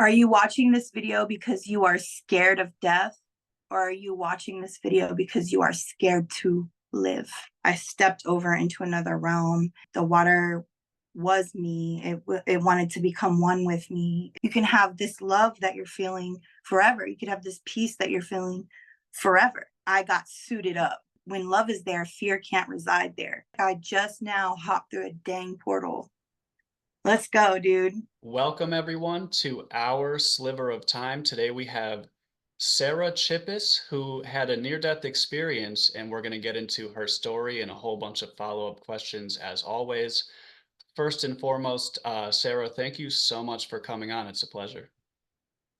Are you watching this video because you are scared of death? Or are you watching this video because you are scared to live? I stepped over into another realm. The water was me. It wanted to become one with me. You can have this love that you're feeling forever. You could have this peace that you're feeling forever. I got suited up. When love is there, fear can't reside there. I just now hopped through a dang portal. Let's go, dude. Welcome everyone to Our Sliver of Time. Today we have Sarah Chippis, who had a near-death experience, and we're going to get into her story and a whole bunch of follow-up questions as always. First and foremost, Sarah, thank you so much for coming on. It's a pleasure.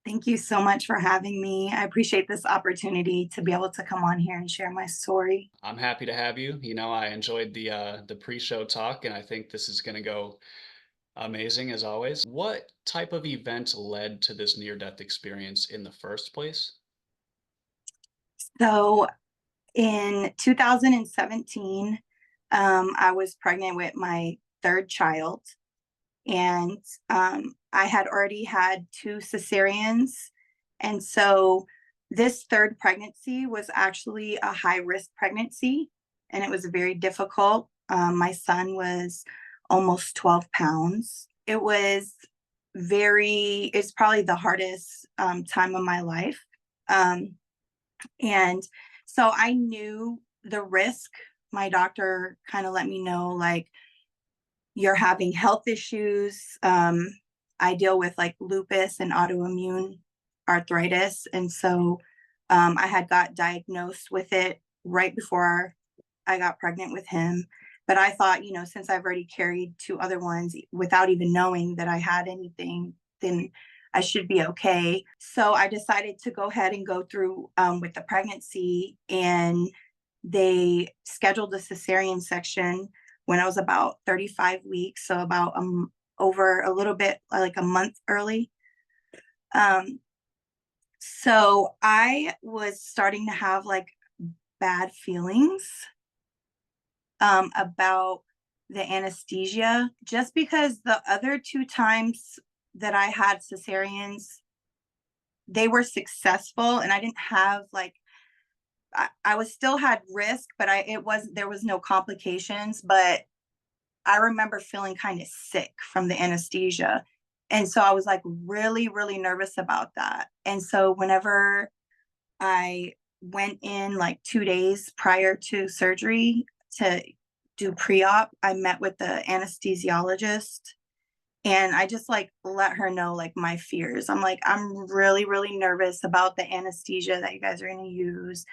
Thank you so much for having me. I appreciate this opportunity to be able to come on here and share my story. I'm happy to have you. You know, I enjoyed the pre-show talk, and I think this is going to go amazing as always. What type of event led to this near-death experience in the first place? So in 2017, I was pregnant with my third child, and I had already had two cesareans. And so this third pregnancy was actually a high risk pregnancy, and it was very difficult. My son was almost 12 pounds. It's probably the hardest time of my life. Um, and so I knew the risk. My doctor kind of let me know, like, you're having health issues. I deal with like lupus and autoimmune arthritis. And so I had got diagnosed with it right before I got pregnant with him. But I thought, since I've already carried two other ones without even knowing that I had anything, then I should be okay. So I decided to go ahead and go through with the pregnancy, and they scheduled a cesarean section when I was about 35 weeks. So about over a little bit, like a month early. So I was starting to have like bad feelings about the anesthesia, just because the other two times that I had cesareans, they were successful, and I didn't have like, I was still had risk, but there was no complications. But I remember feeling kind of sick from the anesthesia. And so I was like really, really nervous about that. And so whenever I went in like 2 days prior to surgery to do pre-op, I met with the anesthesiologist, and I just like let her know like my fears. I'm like, I'm really, really nervous about the anesthesia that you guys are going to use.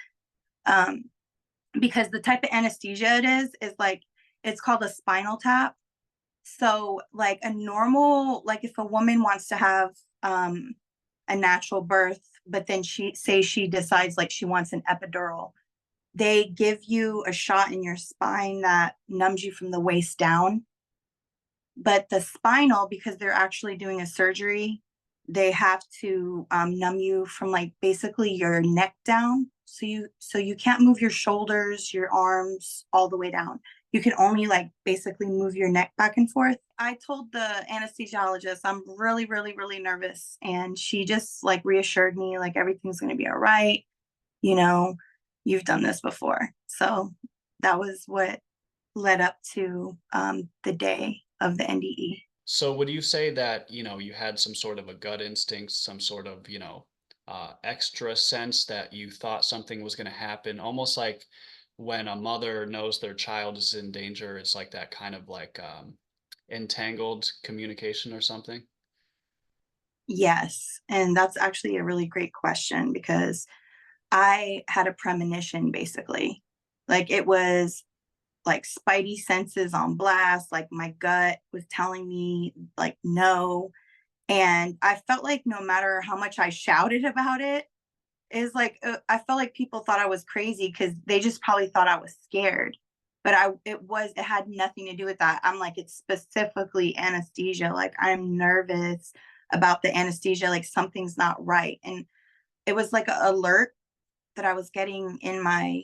Because the type of anesthesia it is like, it's called a spinal tap. So like like if a woman wants to have a natural birth, but then she decides like she wants an epidural, they give you a shot in your spine that numbs you from the waist down. But the spinal, because they're actually doing a surgery, they have to numb you from like basically your neck down. So you can't move your shoulders, your arms all the way down. You can only like basically move your neck back and forth. I told the anesthesiologist I'm really, really, really nervous, and she just like reassured me like everything's going to be all right. You know, you've done this before. So that was what led up to the day of the NDE. So would you say that, you had some sort of a gut instinct, some sort of, extra sense that you thought something was going to happen, almost like when a mother knows their child is in danger, it's like that kind of like entangled communication or something? Yes. And that's actually a really great question, because I had a premonition basically. Like it was like spidey senses on blast, like my gut was telling me like no. And I felt like no matter how much I shouted about it, is like I felt like people thought I was crazy because they just probably thought I was scared. But it had nothing to do with that. I'm like, it's specifically anesthesia. Like I'm nervous about the anesthesia, like something's not right. And it was like an alert that I was getting in my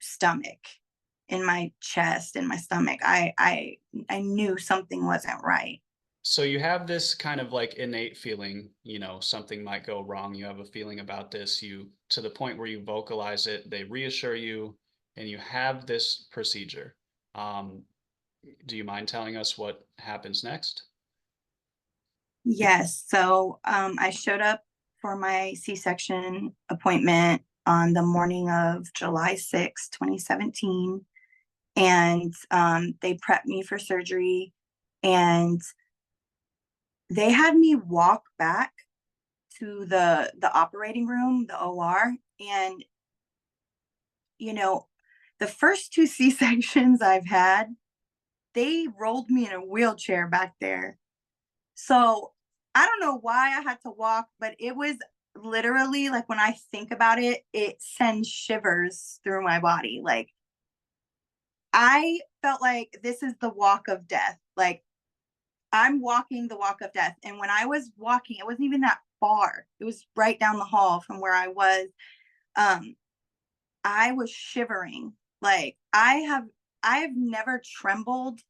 stomach, in my chest, in my stomach. I knew something wasn't right. So you have this kind of like innate feeling, something might go wrong. You have a feeling about this, you to the point where you vocalize it, they reassure you, and you have this procedure. Um, do you mind telling us what happens next? Yes. So I showed up for my C-section appointment on the morning of July 6th, 2017. And they prepped me for surgery. And they had me walk back to the operating room, the OR. And, you know, the first two C-sections I've had, they rolled me in a wheelchair back there. So I don't know why I had to walk, but it was literally like when I think about it, it sends shivers through my body. Like I felt like this is the walk of death. Like I'm walking the walk of death. And when I was walking, it wasn't even that far. It was right down the hall from where I was. Um, I was shivering. Like I have never trembled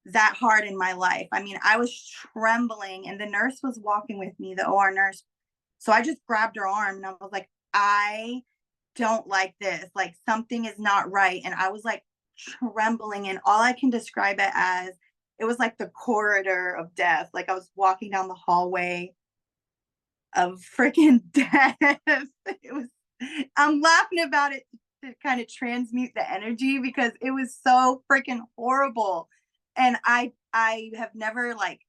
that hard in my life. I mean, I was trembling and the nurse was walking with me, the OR nurse. So I just grabbed her arm and I was like, I don't like this. Like something is not right. And I was like trembling and all I can describe it as it was like the corridor of death. Like I was walking down the hallway of freaking death. It was I'm laughing about it to kind of transmute the energy because it was so freaking horrible. And I have never like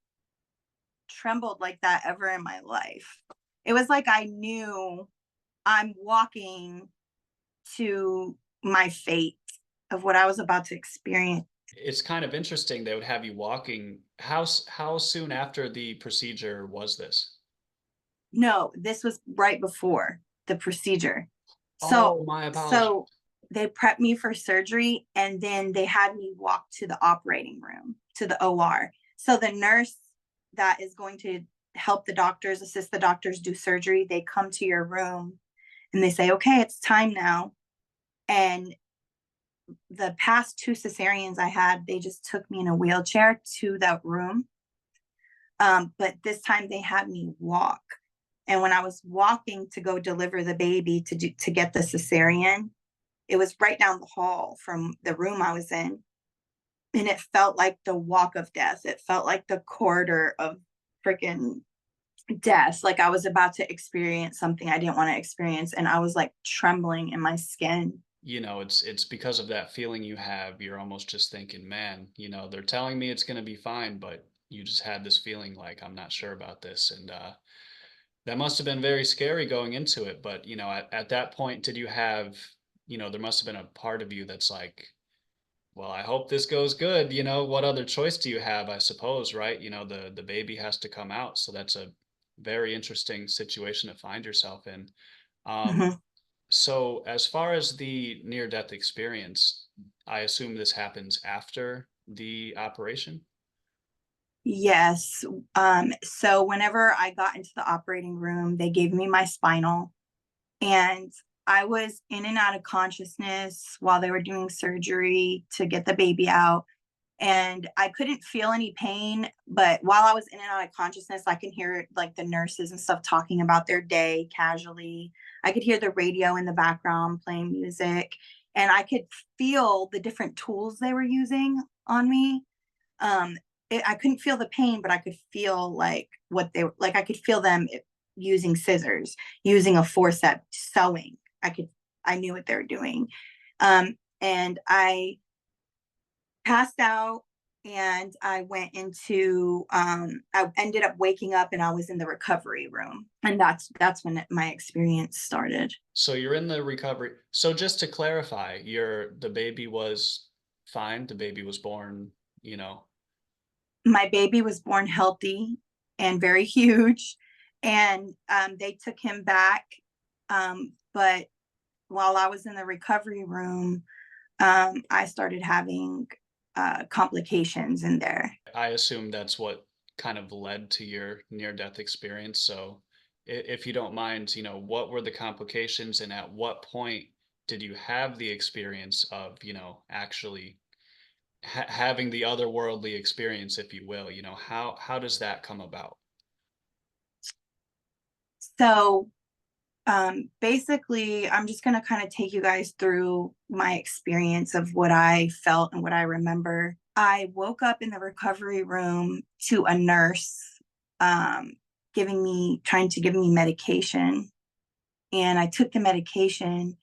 trembled like that ever in my life. It was like I knew I'm walking to my fate of what I was about to experience. It's kind of interesting they would have you walking. How soon after the procedure was this? No, this was right before the procedure. So Oh, my apologies. so they prepped me for surgery and then they had me walk to the operating room, to the OR. So the nurse that is going to help the doctors, assist the doctors do surgery, they come to your room and they say, "Okay, it's time now." And the past two cesareans I had, they just took me in a wheelchair to that room. But this time they had me walk. And when I was walking to go deliver the baby to get the cesarean, it was right down the hall from the room I was in. And it felt like the walk of death. It felt like the corridor of freaking death. Like I was about to experience something I didn't want to experience. And I was like trembling in my skin. It's because of that feeling you have. You're almost just thinking, man, they're telling me it's going to be fine, but you just had this feeling like I'm not sure about this. And that must have been very scary going into it. But, at that point, did you have, there must have been a part of you that's like, well, I hope this goes good. What other choice do you have, I suppose, right? The baby has to come out. So that's a very interesting situation to find yourself in. Um, Mhm. so as far as the near-death experience, I assume this happens after the operation? Yes. So whenever I got into the operating room, they gave me my spinal and I was in and out of consciousness while they were doing surgery to get the baby out. And I couldn't feel any pain, but while I was in and out of consciousness, I can hear like the nurses and stuff talking about their day casually. I could hear the radio in the background playing music, and I could feel the different tools they were using on me. um I couldn't feel the pain, but I could feel like what they were like. I could feel them using scissors, using a forceps, sewing. I knew what they were doing. And I passed out and I went into I ended up waking up and I was in the recovery room. And that's when my experience started. So you're in the recovery. So just to clarify, the baby was fine. The baby was born, you know. My baby was born healthy and very huge, and they took him back. But while I was in the recovery room, I started having complications in there. I assume that's what kind of led to your near-death experience. So if you don't mind, what were the complications and at what point did you have the experience of, actually having the otherworldly experience, if you will, how does that come about? So basically, I'm just going to kind of take you guys through my experience of what I felt and what I remember. I woke up in the recovery room to a nurse um, trying to give me medication. And I took the medication,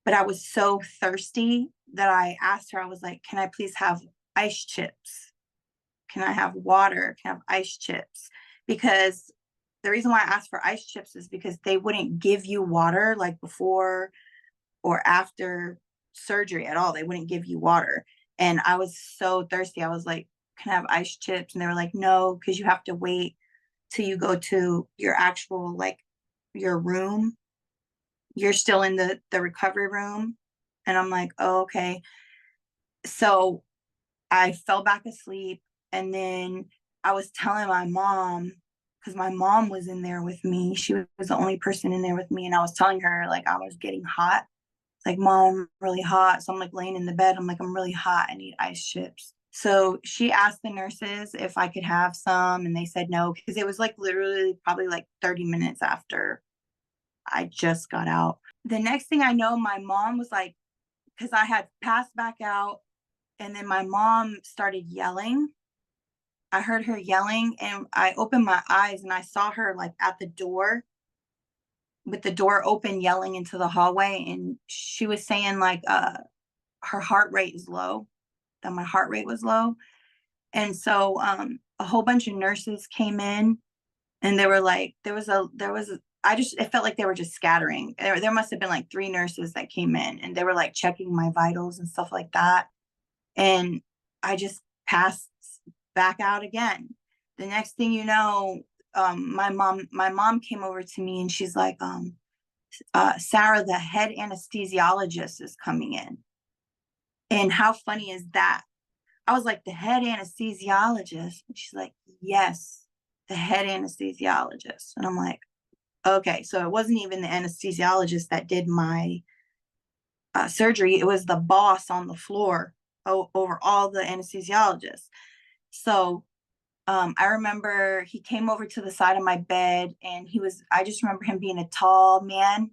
but I was so thirsty that I asked her, I was like, can I please have ice chips? Can I have water? Can I have ice chips? Because the reason why I asked for ice chips is because they wouldn't give you water like before or after surgery at all. They wouldn't give you water. And I was so thirsty. I was like, can I have ice chips? And they were like, no, because you have to wait till you go to your actual, like, your room. You're still in the recovery room. And I'm like, oh, okay. So I fell back asleep. And then I was telling my mom, because my mom was in there with me. She was the only person in there with me. And I was telling her, like, I was getting hot. Like, mom, I'm really hot. So I'm like laying in the bed. I'm like, I'm really hot. I need ice chips. So she asked the nurses if I could have some. And they said no, because it was like literally probably like 30 minutes after I just got out. The next thing I know, my mom was like, because I had passed back out. And then my mom started yelling. I heard her yelling and I opened my eyes and I saw her like at the door with the door open yelling into the hallway, and she was saying like her heart rate is low, that my heart rate was low. And so a whole bunch of nurses came in, and they were like I just it felt like they were just scattering. There must have been like three nurses that came in, and they were like checking my vitals and stuff like that. And I just passed back out again. The next thing you know, my mom came over to me and she's like, Sarah, the head anesthesiologist is coming in. And how funny is that? I was like, the head anesthesiologist? And she's like, yes, the head anesthesiologist. And I'm like, okay, so it wasn't even the anesthesiologist that did my surgery. It was the boss on the floor over all the anesthesiologists. So I remember he came over to the side of my bed, and I just remember him being a tall man.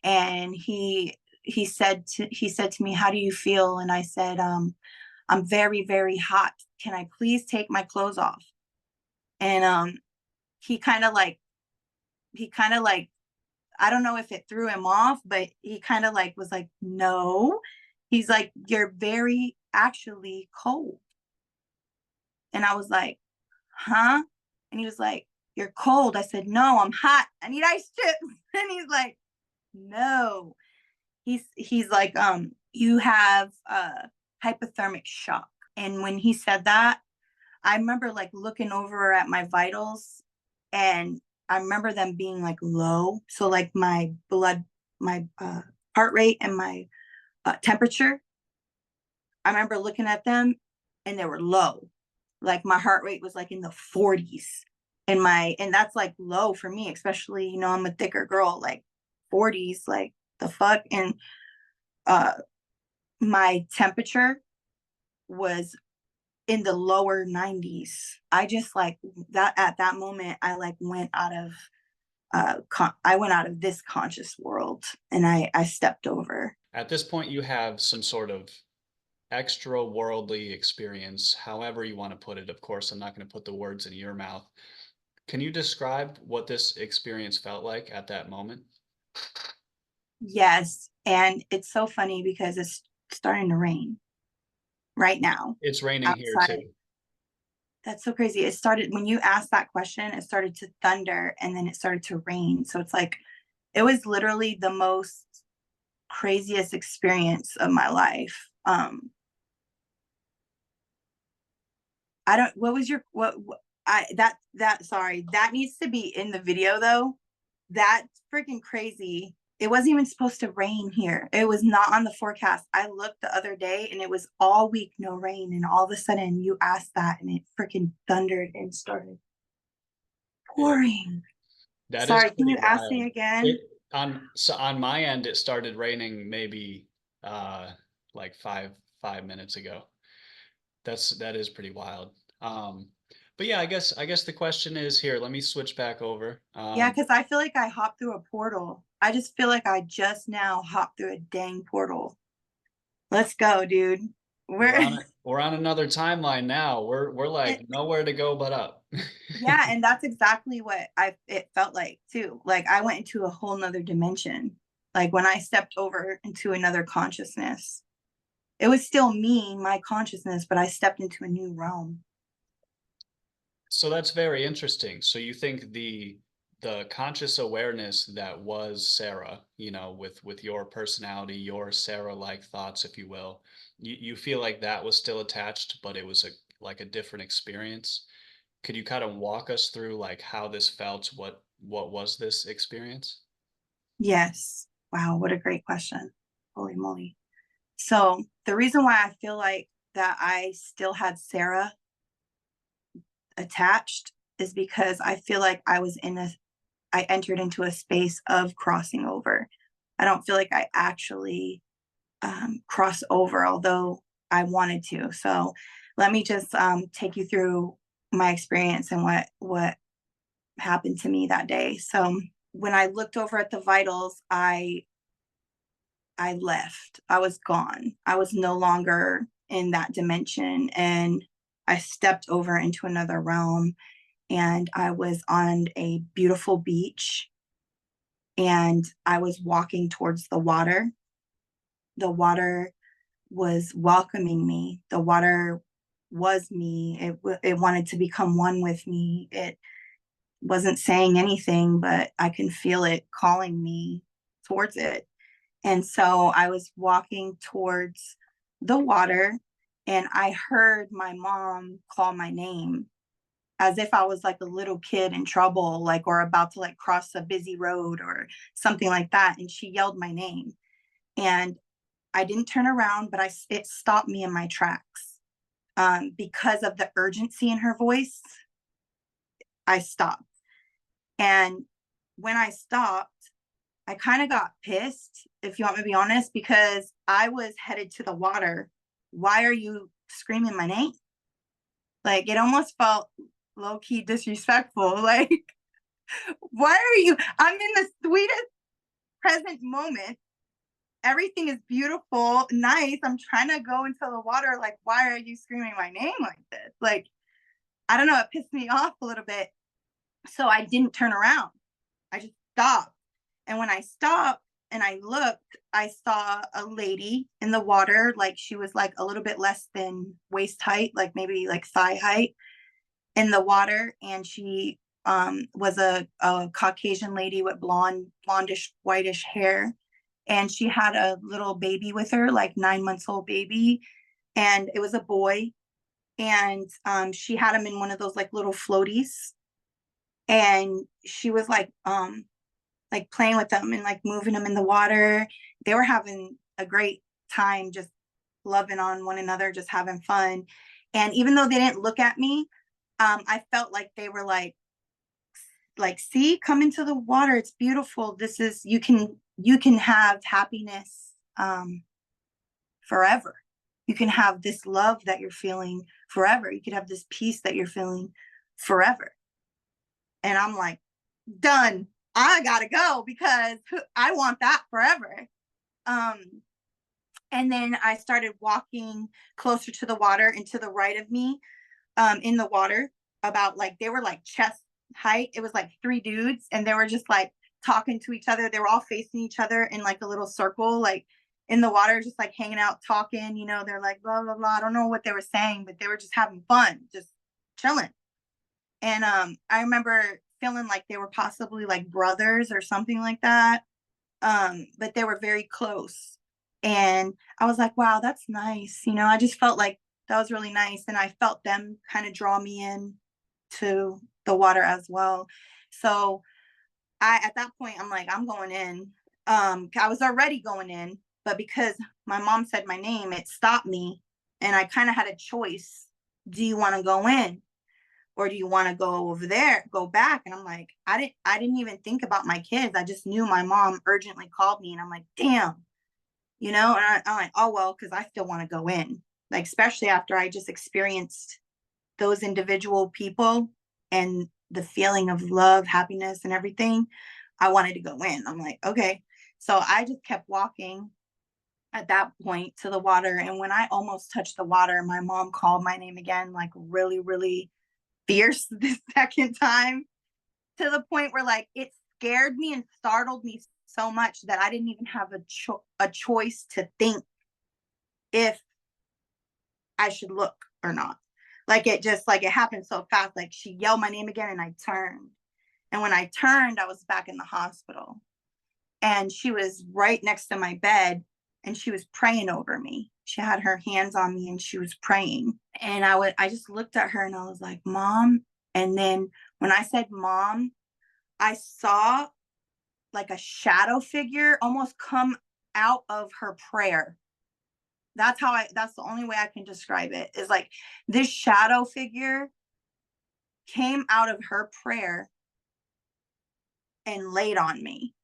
And he said to me, how do you feel? And I said, I'm very, very hot. Can I please take my clothes off? And he kind of like, I don't know if it threw him off, but he kind of like was like, no. He's like, you're very actually cold. And I was like, huh? And he was like, you're cold. I said, no, I'm hot. I need ice chips. And he's like, no. He's like, you have hypothermic shock. And when he said that, I remember like looking over at my vitals, and I remember them being like low. So like my heart rate and my temperature, I remember looking at them and they were low. Like my heart rate was like in the 40s. And that's like low for me, especially, I'm a thicker girl, like 40s, like the fuck. And uh my temperature was in the lower 90s. I just like that at that moment I like went out of I went out of this conscious world, and I stepped over. At this point, you have some sort of extra worldly experience, however you want to put it. Of course, I'm not going to put the words in your mouth. Can you describe what this experience felt like at that moment? Yes, and it's so funny because it's starting to rain right now It's raining here outside. too. That's so crazy. It started when you asked that question, it started to thunder and then it started to rain. So it's like it was literally the most craziest experience of my life. I don't what was your what I that sorry, that needs to be in the video though. That's freaking crazy. It wasn't even supposed to rain here. It was not on the forecast. I looked the other day and it was all week no rain, and all of a sudden you asked that and it freaking thundered and started Yeah, pouring. that is Sorry, can you pretty ask me wild. again? On my end, it started raining maybe like five minutes ago. that is pretty wild. But yeah, I guess the question is here, let me switch back over. Yeah, because I feel like I hopped through a portal. I just feel like I just now hopped through a dang portal. Let's go, dude. We're We're on it. We're on another timeline now. We're it, like nowhere to go but up. yeah, and that's exactly what I it felt like too. Like I went into a whole nother dimension. Like when I stepped over into another consciousness, it was still me, my consciousness, but I stepped into a new realm. So that's very interesting. So you think the conscious awareness that was Sarah, with your personality, your Sarah-like thoughts, if you will, you feel like that was still attached, but it was a different experience. Could you kind of walk us through like how this felt? What was this experience? Yes. Wow, what a great question. Holy moly. So the reason why I feel like that I still had Sarah attached is because I feel like I entered into a space of crossing over. I don't feel like I actually cross over, although I wanted to. So let me just take you through my experience and what happened to me that day. So when I looked over at the vitals, I left. I was gone. I was no longer in that dimension, and I stepped over into another realm, and I was on a beautiful beach, and I was walking towards the water. The water was welcoming me. The water was me. It wanted to become one with me. It wasn't saying anything, but I can feel it calling me towards it. And so I was walking towards the water, and I heard my mom call my name as if I was like a little kid in trouble, like, or about to like cross a busy road or something like that. And she yelled my name. And I didn't turn around, but it stopped me in my tracks. Because of the urgency in her voice, I stopped. And when I stopped, I kind of got pissed, if you want me to be honest, because I was headed to the water. Why are you screaming my name? Like it almost felt low key disrespectful. Like, why are you? I'm in the sweetest present moment. Everything is beautiful, nice. I'm trying to go into the water. Like, why are you screaming my name like this? Like, I don't know. It pissed me off a little bit. So I didn't turn around. I just stopped. And when I stopped and I looked, I saw a lady in the water. Like she was like a little bit less than waist height, like maybe like thigh height in the water. And she was a Caucasian lady with blondish, whitish hair. And she had a little baby with her, like 9 months old baby. And it was a boy. And she had him in one of those like little floaties. And she was like playing with them and like moving them in the water. They were having a great time, just loving on one another, just having fun. And even though they didn't look at me, I felt like they were like, see, come into the water. It's beautiful. This is you can have happiness forever. You can have this love that you're feeling forever. You could have this peace that you're feeling forever. And I'm like, done. I gotta go because I want that forever. Um, and then I started walking closer to the water and to the right of me, in the water, about like they were like chest height. It was like three dudes, and they were just like talking to each other. They were all facing each other in like a little circle, like in the water, just like hanging out, talking. They're like blah blah blah. I don't know what they were saying, but they were just having fun, just chilling. And I remember feeling like they were possibly like brothers or something like that. But they were very close. And I was like, wow, that's nice. I just felt like that was really nice. And I felt them kind of draw me in to the water as well. So at that point, I'm like, I'm going in. I was already going in, but because my mom said my name, it stopped me. And I kind of had a choice. Do you want to go in? Or do you want to go over there, go back? And I'm like, I didn't even think about my kids. I just knew my mom urgently called me, and I'm like, damn, and I'm like, oh well, because I still want to go in. like, especially after I just experienced those individual people and the feeling of love, happiness, and everything, I wanted to go in. I'm like, okay. So I just kept walking at that point to the water. And when I almost touched the water, my mom called my name again, like really, really fierce this second time, to the point where like it scared me and startled me so much that I didn't even have a choice to think if I should look or not. Like it just like it happened so fast. Like she yelled my name again and I turned. And when I turned, I was back in the hospital. And she was right next to my bed and she was praying over me. She had her hands on me and she was praying. And I just looked at her and I was like, Mom. And then when I said mom, I saw like a shadow figure almost come out of her prayer. That's the only way I can describe it, is like this shadow figure came out of her prayer and laid on me.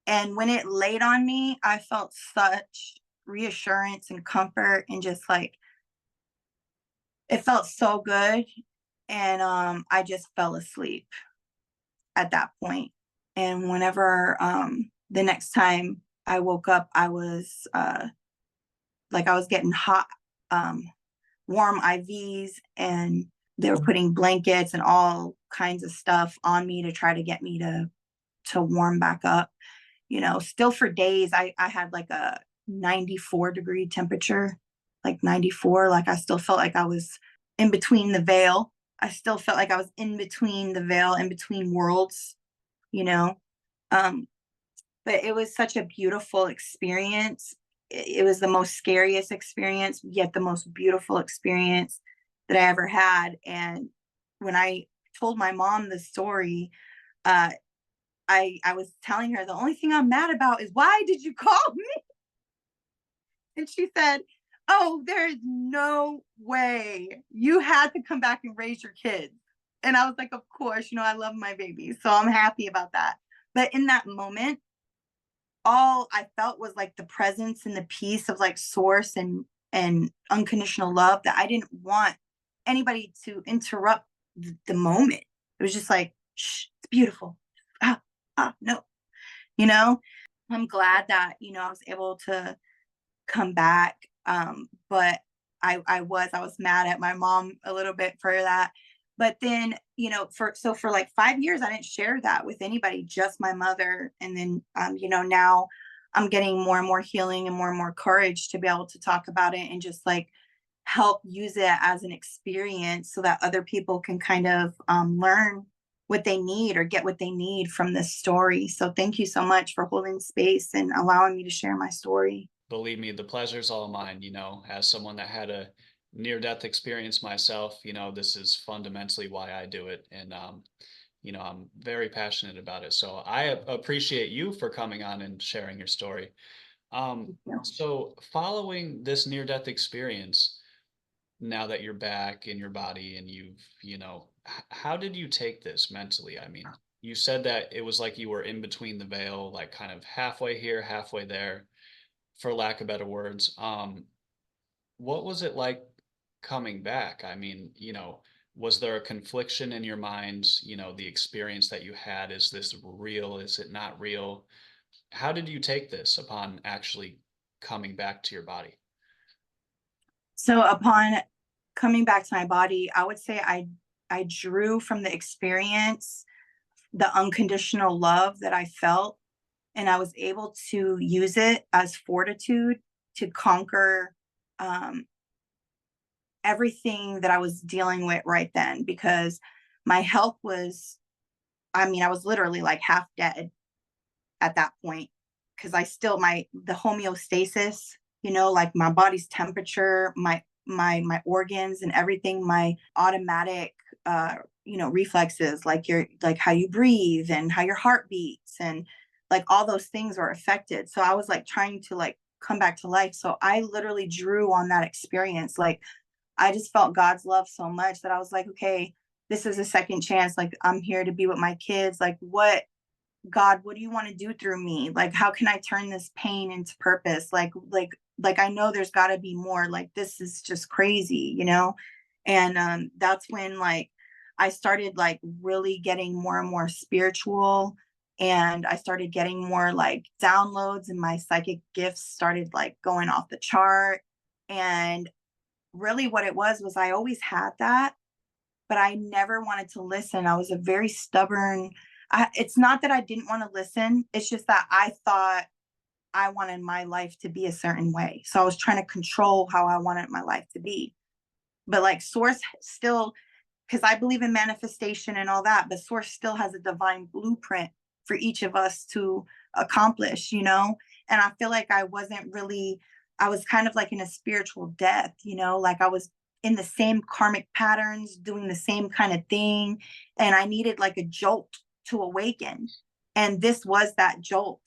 And when it laid on me, I felt such reassurance and comfort and just like it felt so good. And I just fell asleep at that point. And whenever the next time I woke up, I was like I was getting hot, warm IVs, and they were putting blankets and all kinds of stuff on me to try to get me to warm back up. You know, still for days, I had like a 94-degree temperature, like 94. Like I still felt like I was in between the veil. I still felt like I was in between the veil, in between worlds, you know. Um, but it was such a beautiful experience. It was the most scariest experience, yet the most beautiful experience that I ever had. And when I told my mom the story, uh, I was telling her the only thing I'm mad about is why did you call me? And she said, "Oh, there's no way. You had to come back and raise your kids." And I was like, "Of course, you know, I love my baby. So I'm happy about that." But in that moment, all I felt was like the presence and the peace of like source and unconditional love, that I didn't want anybody to interrupt the moment. It was just like, shh, it's beautiful. No, you know, I'm glad that, you know, I was able to come back. But I was mad at my mom a little bit for that. But then, you know, for like 5 years, I didn't share that with anybody, just my mother. And then, you know, now I'm getting more and more healing and more courage to be able to talk about it and just like help use it as an experience so that other people can kind of learn what they need or get what they need from this story. So thank you so much for holding space and allowing me to share my story. Believe me, the pleasure's all mine, as someone that had a near-death experience myself, this is fundamentally why I do it. And, I'm very passionate about it. So I appreciate you for coming on and sharing your story. You know? So following this near-death experience, now that you're back in your body and how did you take this mentally? I mean, you said that it was like you were in between the veil, like kind of halfway here, halfway there, for lack of better words. What was it like coming back? I mean, was there a confliction in your mind? The experience that you had, is this real? Is it not real? How did you take this upon actually coming back to your body? So upon coming back to my body, I would say I drew from the experience the unconditional love that I felt, and I was able to use it as fortitude to conquer um, everything that I was dealing with right then, because my health was, I mean, I was literally like half dead at that point, because I still the homeostasis, like my body's temperature, my organs and everything, my automatic reflexes, like your like how you breathe and how your heart beats and like all those things are affected. So I was like trying to like come back to life. So I literally drew on that experience. Like I just felt God's love so much that I was like, okay, this is a second chance. Like I'm here to be with my kids. Like God, what do you want to do through me? Like how can I turn this pain into purpose? Like like, I know there's got to be more. Like, this is just crazy, you know? And that's when, like, I started, like, really getting more and more spiritual. And I started getting more, like, downloads, and my psychic gifts started, like, going off the chart. And really, what it was I always had that, but I never wanted to listen. I was a very stubborn. It's not that I didn't want to listen. It's just that I thought I wanted my life to be a certain way. So I was trying to control how I wanted my life to be. But like Source still, because I believe in manifestation and all that, but Source still has a divine blueprint for each of us to accomplish, you know? And I feel like I wasn't really, I was kind of like in a spiritual death, you know, like I was in the same karmic patterns, doing the same kind of thing. And I needed like a jolt to awaken. And this was that jolt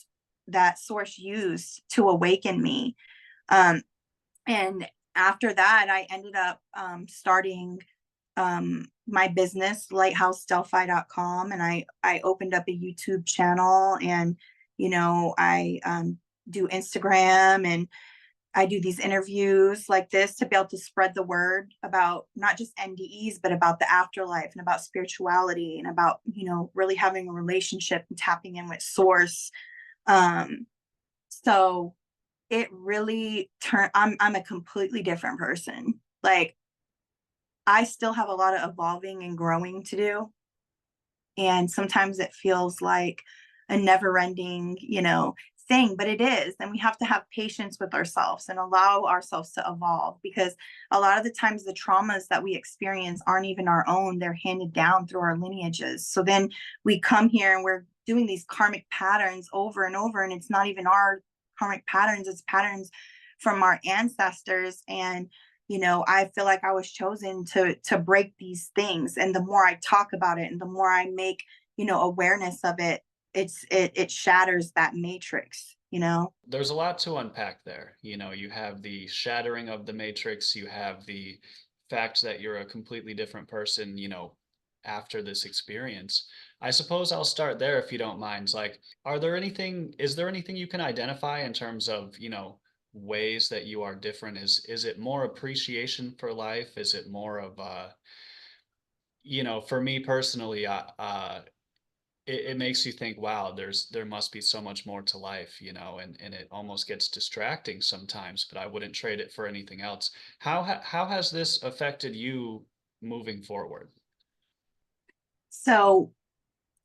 that Source used to awaken me. Um, and after that, I ended up starting my business, lighthousedelphi.com. And I opened up a YouTube channel, and, you know, I do Instagram, and I do these interviews like this to be able to spread the word about not just NDEs, but about the afterlife and about spirituality and about, you know, really having a relationship and tapping in with Source. Um, so it really turned, I'm a completely different person. Like, I still have a lot of evolving and growing to do. And sometimes it feels like a never ending, you know, thing, but it is. And we have to have patience with ourselves and allow ourselves to evolve, because a lot of the times the traumas that we experience aren't even our own. They're handed down through our lineages. So then we come here and we're doing these karmic patterns over and over, and it's not even our karmic patterns, it's patterns from our ancestors. And you know, I feel like I was chosen to break these things. And the more I talk about it and the more I make, you know, awareness of it, it shatters that matrix, you know. There's a lot to unpack there. You know, you have the shattering of the matrix, you have the fact that you're a completely different person, you know, after this experience. I suppose I'll start there if you don't mind. Like, is there anything you can identify in terms of, you know, ways that you are different? Is it more appreciation for life? Is it more of you know, for me personally, it makes you think, wow, there must be so much more to life, you know, and it almost gets distracting sometimes, but I wouldn't trade it for anything else. How has this affected you moving forward? So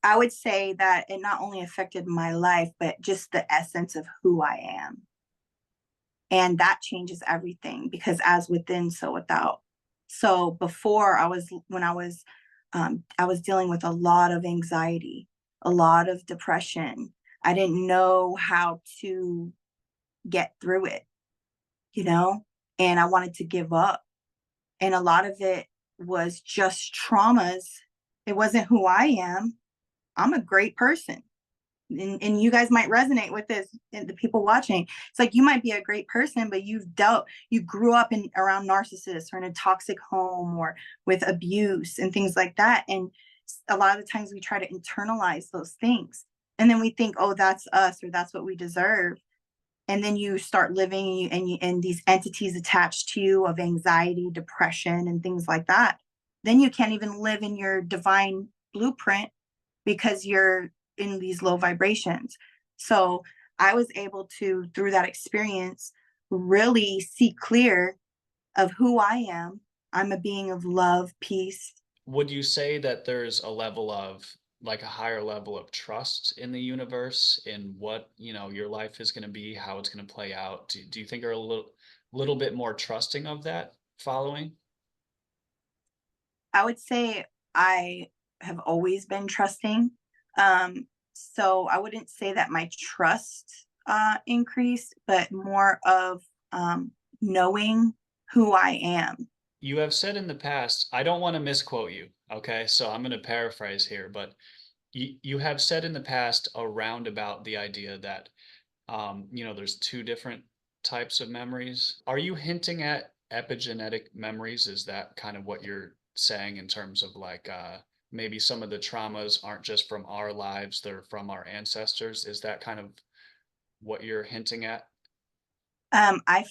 I would say that it not only affected my life, but just the essence of who I am. And that changes everything, because as within, so without. So before, when I was dealing with a lot of anxiety, a lot of depression. I didn't know how to get through it, you know, and I wanted to give up. And a lot of it was just traumas. It wasn't who I am. I'm a great person. And you guys might resonate with this, and the people watching. It's like, you might be a great person, but you grew up in around narcissists or in a toxic home or with abuse and things like that. And a lot of the times we try to internalize those things. And then we think, oh, that's us, or that's what we deserve. And then you start living, and these entities attached to you of anxiety, depression, and things like that. Then you can't even live in your divine blueprint because you're in these low vibrations. So I was able to, through that experience, really see clear of who I am. I'm a being of love, peace. Would you say that there's a level of like a higher level of trust in the universe, in what, you know, your life is going to be, how it's going to play out? Do you think you're a little bit more trusting of that following? I would say I have always been trusting. So I wouldn't say that my trust increased, but more of knowing who I am. You have said in the past, I don't want to misquote you, okay? So I'm going to paraphrase here, but you have said in the past around about the idea that you know, there's two different types of memories. Are you hinting at epigenetic memories? Is that kind of what you're saying in terms of like maybe some of the traumas aren't just from our lives, they're from our ancestors? Is that kind of what you're hinting at? I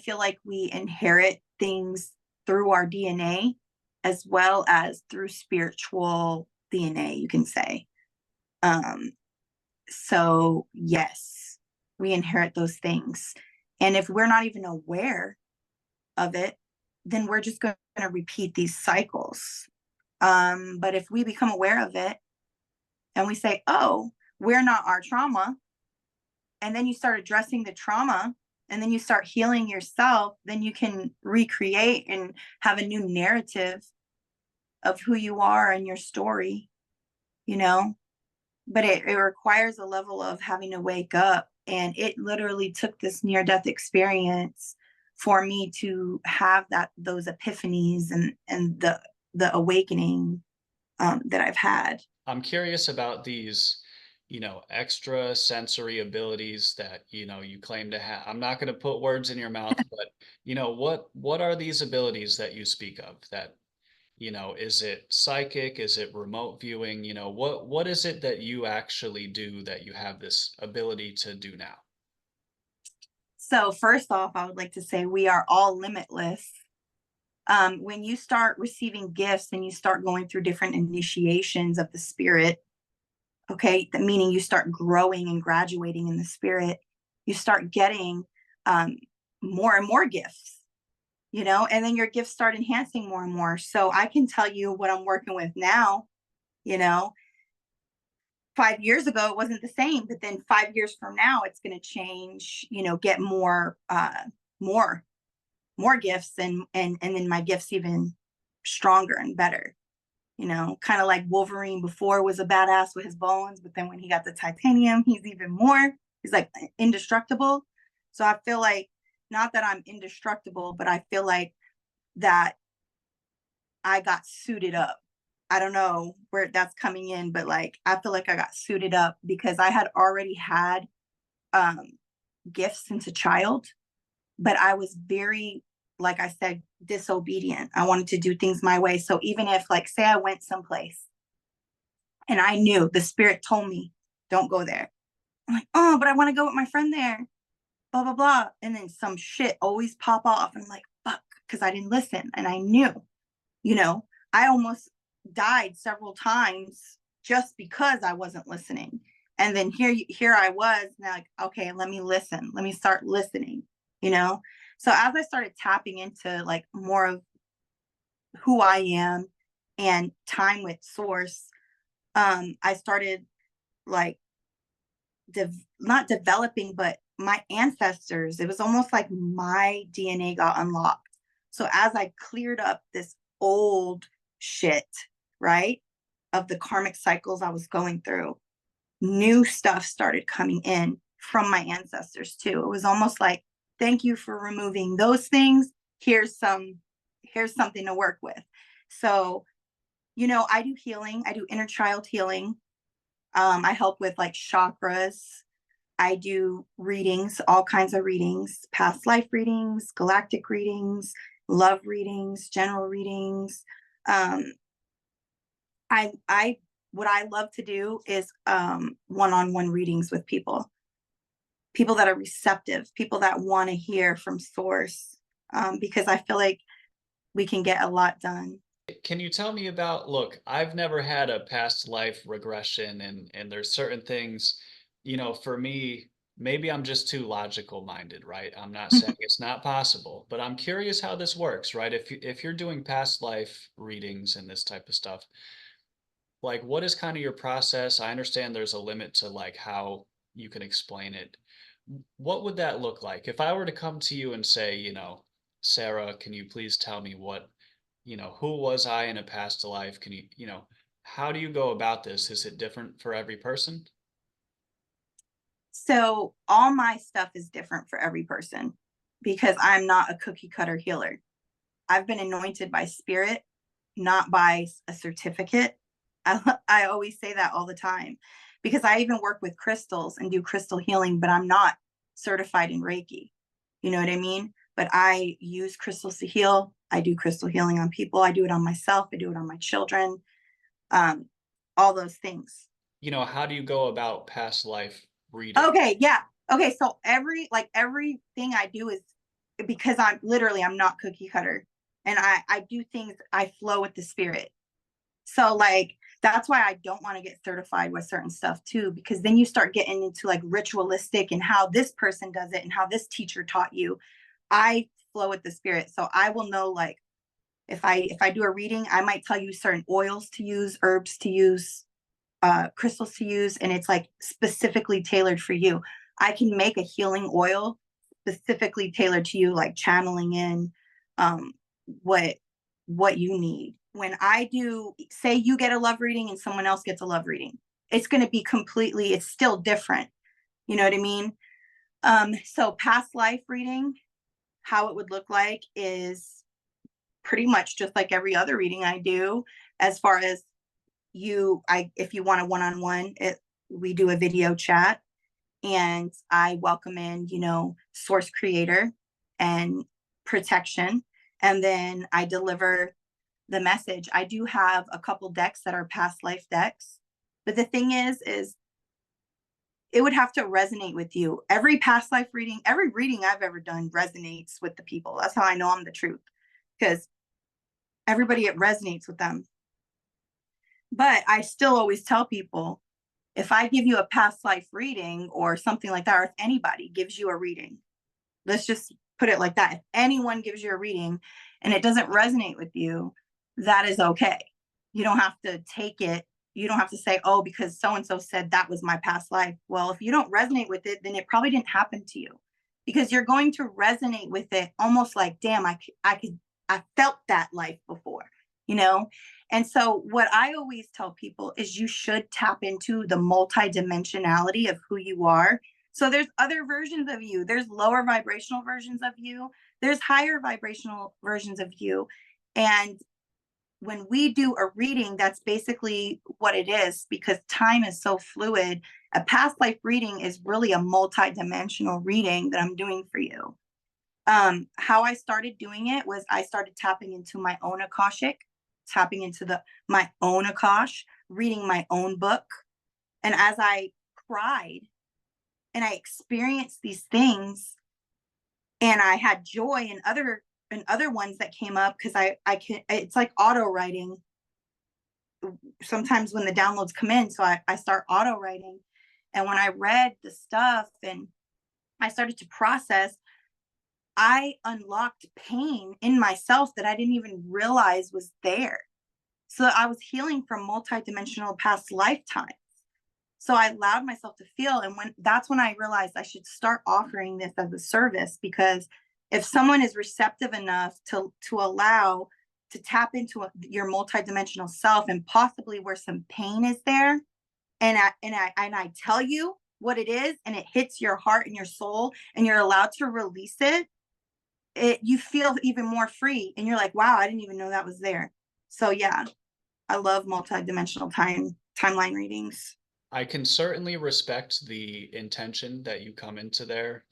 feel like we inherit things through our DNA as well as through spiritual DNA, you can say. Um, so yes, we inherit those things. And if we're not even aware of it, then we're just going to repeat these cycles. But if we become aware of it and we say, oh, we're not our trauma, and then you start addressing the trauma and then you start healing yourself, then you can recreate and have a new narrative of who you are and your story, you know? But it requires a level of having to wake up. And it literally took this near death experience for me to have those epiphanies and the awakening that I've had. I'm curious about these, extra sensory abilities that, you claim to have. I'm not going to put words in your mouth, but, what are these abilities that you speak of that, is it psychic? Is it remote viewing? What is it that you actually do that you have this ability to do now? So first off, I would like to say we are all limitless. When you start receiving gifts and you start going through different initiations of the spirit, okay, meaning you start growing and graduating in the spirit, you start getting um, more and more gifts, and then your gifts start enhancing more and more. So I can tell you what I'm working with now. you know 5 years ago it wasn't the same, but then 5 years from now it's going to change, get more more gifts, and then my gifts even stronger and better. Kind of like Wolverine before was a badass with his bones, but then when he got the titanium, he's even more. He's like indestructible. So I feel like, not that I'm indestructible, but I feel like that I got suited up. I don't know where that's coming in, but like I feel like I got suited up because I had already had um gifts since a child, but I was very, like I said, disobedient. I wanted to do things my way. So even if, like, say I went someplace and I knew the spirit told me, don't go there. I'm like, oh, but I want to go with my friend there, blah, blah, blah. And then some shit always pop off. And I'm like, fuck, because I didn't listen. And I knew, you know, I almost died several times just because I wasn't listening. And then here I was now, like, okay, let me listen. Let me start listening, you know? So as I started tapping into like more of who I am and time with source, I started like not developing, but my ancestors, it was almost like my DNA got unlocked. So as I cleared up this old shit, right, of the karmic cycles I was going through, new stuff started coming in from my ancestors too. It was almost like, thank you for removing those things. Here's something to work with. So, I do healing. I do inner child healing. I help with like chakras. I do readings, all kinds of readings, past life readings, galactic readings, love readings, general readings. Um, I what I love to do is one-on-one readings with people that are receptive, people that want to hear from source, because I feel like we can get a lot done. Can you tell me about, look, I've never had a past life regression and there's certain things, for me, maybe I'm just too logical minded, right? I'm not saying it's not possible, but I'm curious how this works, right? If you're doing past life readings and this type of stuff, like what is kind of your process? I understand there's a limit to like how you can explain it. What would that look like? If I were to come to you and say, Sarah, can you please tell me who was I in a past life? Can how do you go about this? Is it different for every person? So all my stuff is different for every person because I'm not a cookie cutter healer. I've been anointed by spirit, not by a certificate. I always say that all the time because I even work with crystals and do crystal healing, but I'm not certified in Reiki. You know what I mean? But I use crystals to heal. I do crystal healing on people. I do it on myself. I do it on my children. Um, all those things. How do you go about past life reading? Okay, yeah. Okay, so everything I do is because I'm not cookie cutter, and I do things, I flow with the spirit. So like that's why I don't want to get certified with certain stuff too, because then you start getting into like ritualistic and how this person does it and how this teacher taught you. I flow with the spirit. So I will know, like, if I do a reading, I might tell you certain oils to use, herbs to use, crystals to use, and it's like specifically tailored for you. I can make a healing oil specifically tailored to you, like channeling in um, what what you need. When I do, say you get a love reading and someone else gets a love reading, it's going to be completely, it's still different. You know what I mean? So past life reading, how it would look like is pretty much just like every other reading I do. As far as if you want a one-on-one, we do a video chat, and I welcome in, source creator and protection, and then I deliver the message. I do have a couple decks that are past life decks, but the thing is it would have to resonate with you. Every past life reading, every reading I've ever done resonates with the people. That's how I know I'm the truth, because everybody, it resonates with them. But I still always tell people, if I give you a past life reading or something like that, or if anybody gives you a reading, let's just put it like that. If anyone gives you a reading and it doesn't resonate with you, that is okay. You don't have to take it. You don't have to say, oh, because so and so said that was my past life. Well, if you don't resonate with it, then it probably didn't happen to you, because you're going to resonate with it almost like, damn, I felt that life before, you know? And so what I always tell people is you should tap into the multidimensionality of who you are. So there's other versions of you. There's lower vibrational versions of you. There's higher vibrational versions of you. And when we do a reading, that's basically what it is, because time is so fluid. A past life reading is really a multidimensional reading that I'm doing for you. How I started doing it was I started tapping into my own Akashic, tapping into my own Akash, reading my own book. And as I cried and I experienced these things, and I had joy in other ones that came up, because I can, it's like auto writing sometimes when the downloads come in. So I start auto writing. And when I read the stuff and I started to process, I unlocked pain in myself that I didn't even realize was there. So I was healing from multidimensional past lifetimes. So I allowed myself to feel. And that's when I realized I should start offering this as a service, because if someone is receptive enough to allow to tap into your multidimensional self, and possibly where some pain is there, and I tell you what it is, and it hits your heart and your soul, and you're allowed to release it, you feel even more free, and you're like, wow, I didn't even know that was there. So yeah, I love multidimensional timeline readings. I can certainly respect the intention that you come into there.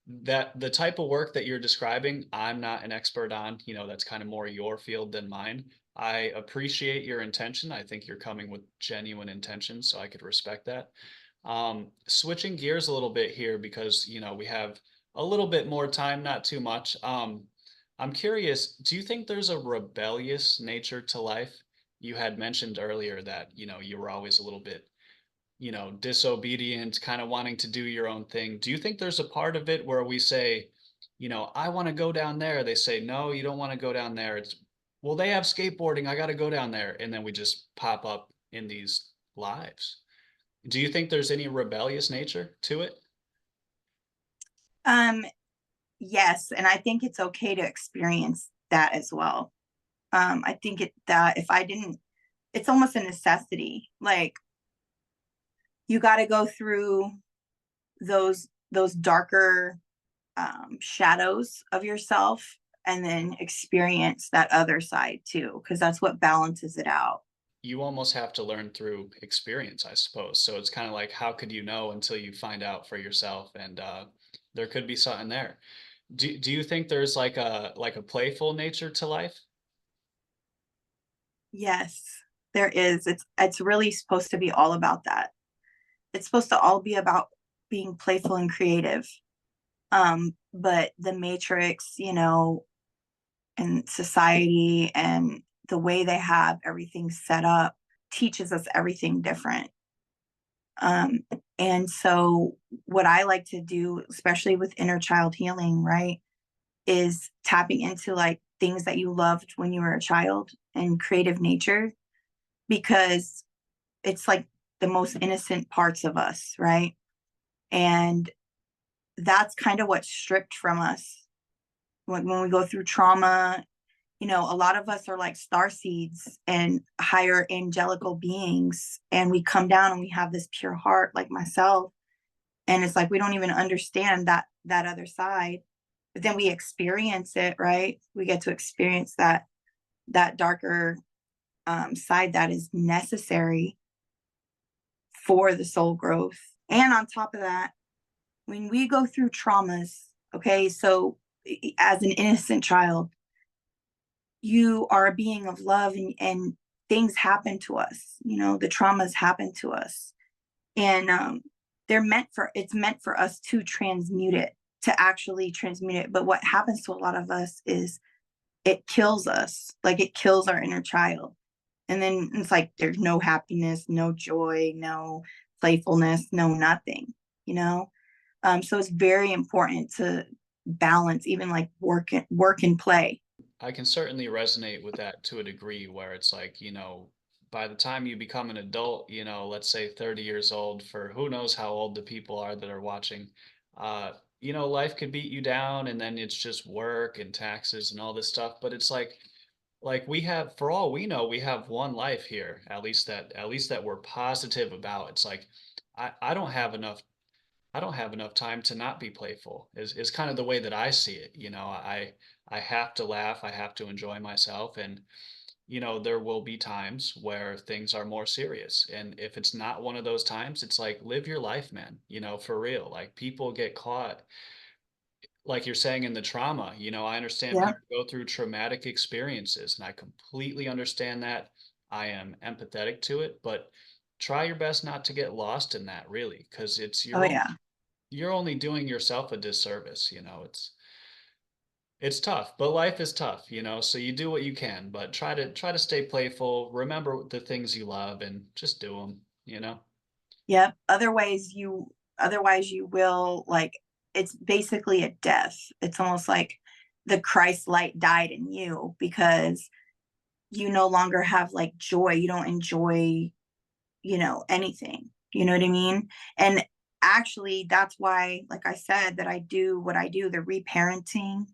That the type of work that you're describing, I'm not an expert on. That's kind of more your field than mine. I appreciate your intention. I think you're coming with genuine intention, so I could respect that. Switching gears a little bit here, because we have a little bit more time, not too much. I'm curious, do you think there's a rebellious nature to life? You had mentioned earlier that you were always a little bit disobedient, kind of wanting to do your own thing. Do you think there's a part of it where we say, I want to go down there? They say, no, you don't want to go down there. It's, well, they have skateboarding. I got to go down there. And then we just pop up in these lives. Do you think there's any rebellious nature to it? Um, yes, and I think it's okay to experience that as well. I think that if I didn't, it's almost a necessity. Like, you got to go through those darker shadows of yourself, and then experience that other side too, because that's what balances it out. You almost have to learn through experience, I suppose. So it's kind of like, how could you know until you find out for yourself? And there could be something there. Do you think there's like a playful nature to life? Yes, there is. It's really supposed to be all about that. It's supposed to all be about being playful and creative. But the matrix, and society and the way they have everything set up teaches us everything different. Um, and so what I like to do, especially with inner child healing, right, is tapping into like things that you loved when you were a child and creative nature, because it's like the most innocent parts of us, right? And that's kind of what's stripped from us when we go through trauma. A lot of us are like star seeds and higher angelical beings, and we come down and we have this pure heart, like myself. And it's like we don't even understand that other side, but then we experience it, right? We get to experience that darker side that is necessary for the soul growth. And on top of that, when we go through traumas, okay, so as an innocent child, you are a being of love, and things happen to us, the traumas happen to us. And it's meant for us to transmute it, to actually transmute it. But what happens to a lot of us is it kills us, like it kills our inner child. And then it's like there's no happiness, no joy, no playfulness, no nothing, you know? So it's very important to balance, even like work and play. I can certainly resonate with that to a degree where it's like, by the time you become an adult, let's say 30 years old, for who knows how old the people are that are watching, life could beat you down and then it's just work and taxes and all this stuff. But it's like we have, for all we know, we have one life here, at least that we're positive about. It's like I don't have enough time to not be playful is kind of the way that I see it. I have to laugh, I have to enjoy myself, and there will be times where things are more serious. And if it's not one of those times, it's like live your life, man, for real. Like people get caught, like you're saying, in the trauma. I understand Yeah. people go through traumatic experiences, and I completely understand that. I am empathetic to it, but try your best not to get lost in that, really, because Oh yeah. you're only doing yourself a disservice. It's tough, but life is tough, so you do what you can, but try to stay playful, remember the things you love, and just do them. Yep. Otherwise you will, like, it's basically a death. It's almost like the Christ light died in you, because you no longer have like joy. You don't enjoy, anything. You know what I mean? And actually that's why, like I said, that I do what I do, the reparenting,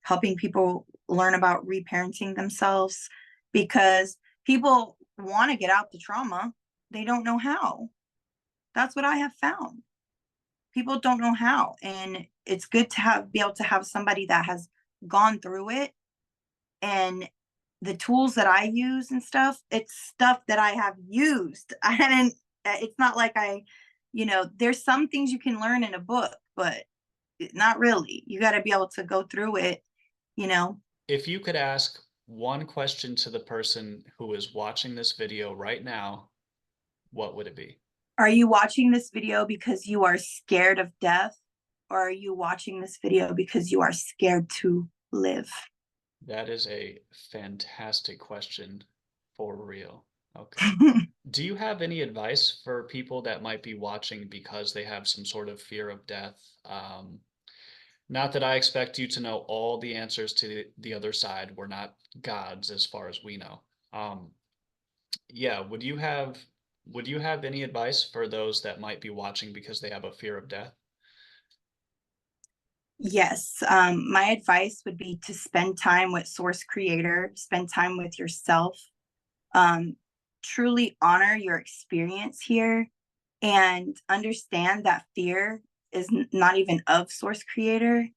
helping people learn about reparenting themselves, because people want to get out the trauma. They don't know how. That's what I have found. People don't know how. And it's good to be able to have somebody that has gone through it. And the tools that I use and stuff, it's stuff that I have used. I hadn't, it's not like there's some things you can learn in a book, but not really. You got to be able to go through it, you know. If you could ask one question to the person who is watching this video right now, what would it be? Are you watching this video because you are scared of death? Or are you watching this video because you are scared to live? That is a fantastic question, for real. Okay. Do you have any advice for people that might be watching because they have some sort of fear of death? Not that I expect you to know all the answers to the other side. We're not gods as far as we know. Um, yeah, would you have any advice for those that might be watching because they have a fear of death? Yes. My advice would be to spend time with Source Creator, spend time with yourself, um, truly honor your experience here, and understand that fear is not even of Source Creator.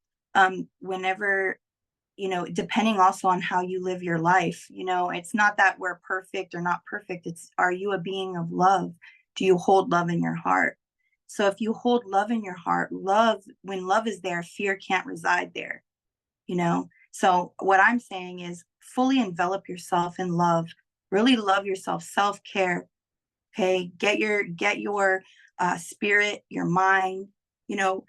Whenever, depending also on how you live your life, it's not that we're perfect or not perfect. It's, are you a being of love? Do you hold love in your heart? So if you hold love in your heart, when love is there, fear can't reside there, you know? So what I'm saying is fully envelop yourself in love, really love yourself, self-care, Okay, get your spirit, your mind. You know,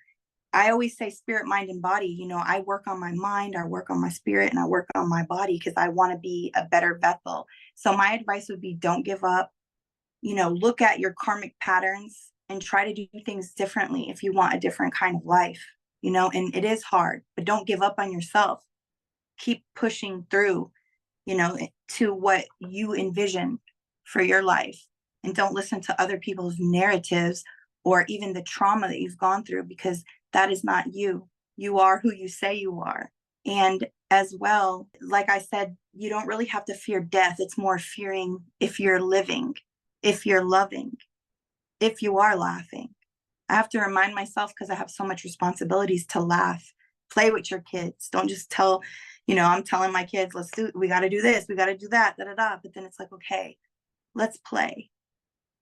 I always say spirit, mind, and body. I work on my mind, I work on my spirit, and I work on my body because I want to be a better vessel. So my advice would be don't give up. Look at your karmic patterns and try to do things differently if you want a different kind of life. And it is hard, but don't give up on yourself. Keep pushing through, to what you envision for your life. And don't listen to other people's narratives or even the trauma that you've gone through, because that is not you. You are who you say you are. And as well, like I said, you don't really have to fear death. It's more fearing if you're living, if you're loving, if you are laughing. I have to remind myself, because I have so much responsibilities, to laugh, play with your kids. Don't just I'm telling my kids, we got to do this, we got to do that, da da da. But then it's like, okay, let's play.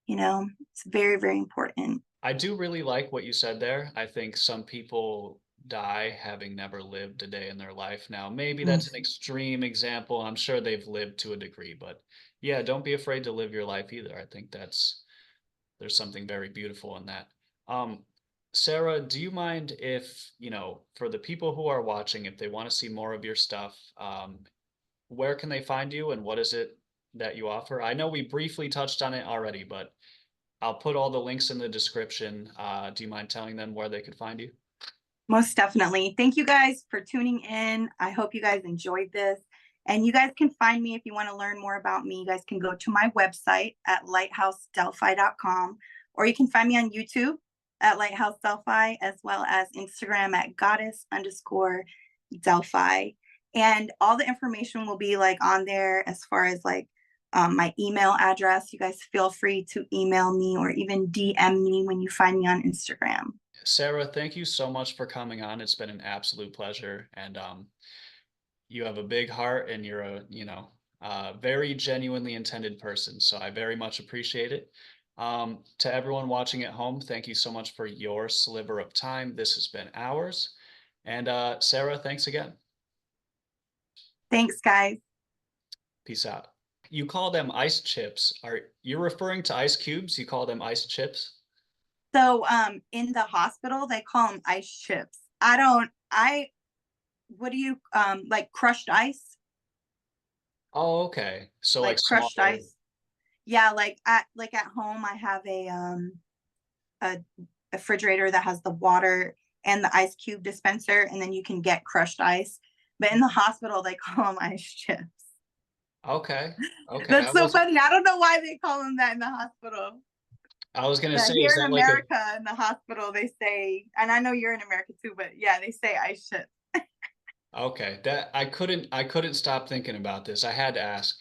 It's very, very important. I do really like what you said there. I think some people die having never lived a day in their life. Now, maybe Mm. that's an extreme example. I'm sure they've lived to a degree, but yeah, don't be afraid to live your life either. I think there's something very beautiful in that. Um, Sarah, do you mind if, for the people who are watching, if they want to see more of your stuff, where can they find you and what is it that you offer? I know we briefly touched on it already, but I'll put all the links in the description. Do you mind telling them where they could find you? Most definitely. Thank you guys for tuning in. I hope you guys enjoyed this. And you guys can find me if you want to learn more about me. You guys can go to my website at lighthousedelphi.com, or you can find me on YouTube at Lighthouse Delphi, as well as Instagram at goddess_Delphi. And all the information will be like on there, as far as like my email address. You guys feel free to email me or even DM me when you find me on Instagram. Sarah, thank you so much for coming on. It's been an absolute pleasure. And you have a big heart and you're very genuinely intended person. So I very much appreciate it. To everyone watching at home, thank you so much for your sliver of time. This has been ours. And Sarah, thanks again. Thanks, guys. Peace out. You call them ice chips. Are you referring to ice cubes? You call them ice chips? So in the hospital they call them ice chips. I don't I What do you like, crushed ice? Oh, okay. So like Like crushed smaller. ice. Yeah, like at home I have a refrigerator that has the water and the ice cube dispenser, and then you can get crushed ice. But in the hospital they call them ice chips. Okay. Okay. That's so funny. I don't know why they call them that in the hospital. I was gonna But say, here is in that like a America, in the hospital, they say, and I know you're in America too, but yeah, they say ice chips. okay, that I couldn't stop thinking about this. I had to ask.